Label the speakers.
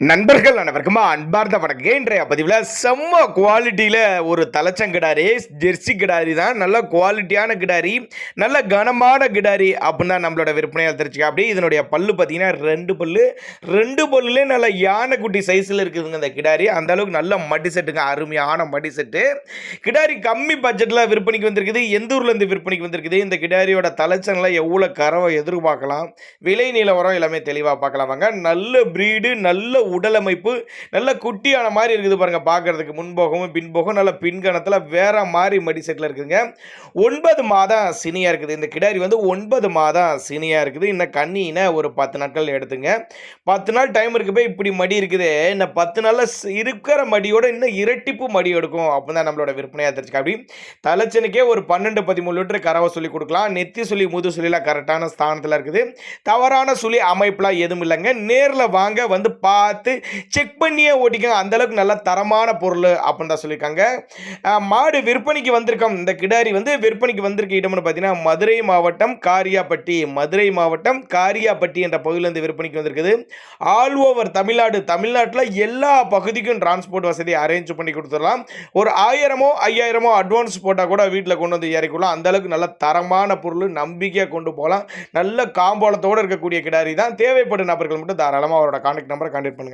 Speaker 1: நண்பர்கள் அனைவருக்கும் அன்பார்ந்த வணக்கம். இன்றைய பதிவில் செம்ம குவாலிட்டியில் ஒரு தலைச்சங்கிடாரி ஜெர்சி கிடாரி தான். நல்ல குவாலிட்டியான கிடாரி, நல்ல கனமான கிடாரி அப்படின்னு தான் நம்மளோட விற்பனையால் தெரிஞ்சுக்க. அப்படி இதனுடைய பல்லு பார்த்தீங்கன்னா ரெண்டு பல்லுலே நல்ல யானைக்குட்டி சைஸில் இருக்குதுங்க இந்த கிடாரி. அந்த அளவுக்கு நல்ல மடி செட்டுங்க, அருமையான மடி செட்டு. கிடாரி கம்மி பட்ஜெட்டில் விற்பனைக்கு வந்திருக்குது. எந்த ஊர்லேருந்து விற்பனைக்கு வந்திருக்குது, இந்த கிடாரியோட தலைச்சனில் எவ்வளோ கறவை எதிர்பார்க்கலாம், விலை நிலவரம் எல்லாமே தெளிவாக பார்க்கலாம் வாங்க. நல்ல ப்ரீடு, நல்ல உடல் அமைப்பு, நல்ல குட்டியான மாதிரி இருக்குது பாருங்க. பார்க்கறதுக்கு முன்போகமும் பின்போகம் நல்ல பின்கணத்தில் வேற மாதிரி மடி செட்டில் இருக்குதுங்க. 9 மாதம் சினியா இருக்குது இந்த கிடாரி. 9 மாதம் சினியா இருக்குது. இன்னும் கண்ணின ஒரு 10 நாட்கள் எடுத்துங்க. 10 நாள் டைம் இருக்கு. போய் இப்படி மடி இருக்குது. இன்னும் 10 நாள்ல இருக்கிற மடியோட இன்னும் இரட்டிப்பு மடி எடுக்கும் அப்படின்னு தான் நம்மளோட விற்பனையாக தெரிஞ்சுக்க. அப்படி தலைச்சனுக்கே ஒரு 12-13 லிட்டர் கறவை சொல்லி கொடுக்கலாம். நெத்தி சொல்லி முது சொல்லிலாம் கரெக்டான ஸ்தானத்தில் இருக்குது. தவறான சொல்லி அமைப்புலாம் எதுவும் இல்லைங்க. நேரில் வாங்க, வந்து பார்த்து செக் பண்ணியே ஓட்டிக்கங்க. அந்த அளவுக்கு நல்ல தரமான பொருள் அப்படின்னு தான் சொல்லியிருக்காங்க. மாடு விற்பனைக்கு வந்திருக்கோம். இந்த கிடாரி விற்பனைக்கு வந்திருக்க இடம்னு பார்த்தீங்கன்னா மதுரை மாவட்டம் காரியாபட்டி என்ற பகுதியிலிருந்து விற்பனைக்கு வந்திருக்குது. ஆல் ஓவர் தமிழ்நாட்டில் எல்லா பகுதிக்கும் டிரான்ஸ்போர்ட் வசதி அரேஞ்ச் பண்ணி கொடுத்துடலாம். ஒரு 1000 5000 அட்வான்ஸ் போட்டால் கூட வீட்டில் கொண்டு வந்து இறக்கலாம். அந்த அளவுக்கு நல்ல தரமான பொருள், நம்பிக்கையாக கொண்டு போகலாம். நல்ல காம்போலத்தோடு இருக்கக்கூடிய கிடாரி தான். தேவைப்படும் நபர்கள் மட்டும் தாராளமாக அவரோட கான்டாக்ட் நம்பரை கான்டாக்ட் பண்ணுங்க.